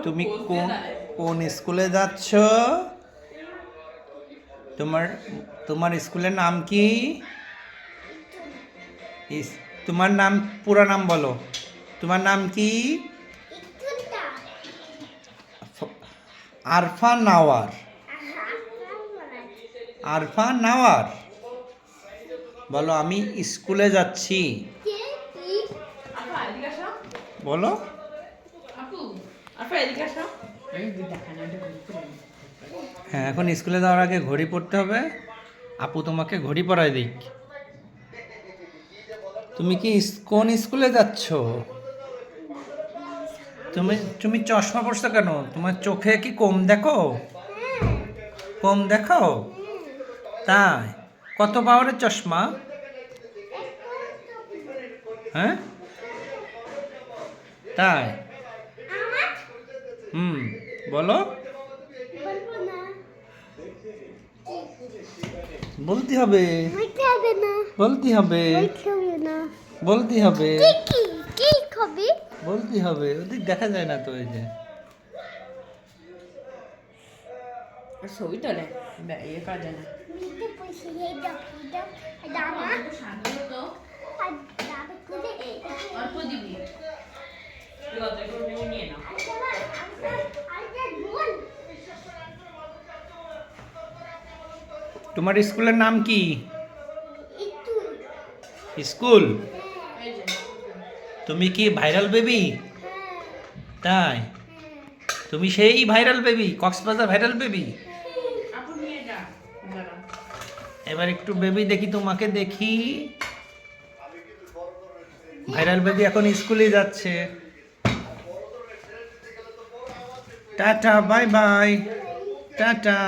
তুমি কোন কোন স্কুলে যাচ্ছ? তোমার তোমার স্কুলের নাম কি? তোমার নাম পুরো নাম বলো। তোমার নাম কি? আরফা নাওয়ার। আরফা নাওয়ার বলো, আমি স্কুলে যাচ্ছি। বলো। হ্যাঁ, এখন স্কুলে যাওয়ার আগে ঘড়ি পড়তে হবে। আপু তোমাকে ঘড়ি পরাই দিক। তুমি কি কোন স্কুলে যাচ্ছ? তুমি তুমি চশমা পরছো কেন? তোমার চোখে কি কম দেখো? কম দেখো? তাই? কত পাওয়ারের চশমা? হ্যাঁ, তাই? বলো। বলতে হবে, বলতে হবে, বলতে হবে, বলতে হবে। ওদিক দেখা যায় না তো, এই যে ছবি তোলে ইয়ে করা যায় না। অল্প দিবি নিয়ে নাও। তোমার স্কুলের নাম কি? স্কুল? তুমি কি ভাইরাল বেবি? তাই? তুমি সেই viral baby, Cox's Bazar viral baby. এবার একটু বেবি দেখি, তোমাকে দেখি। ভাইরাল বেবি এখন স্কুলে যাচ্ছে। Tata, bye bye, tata.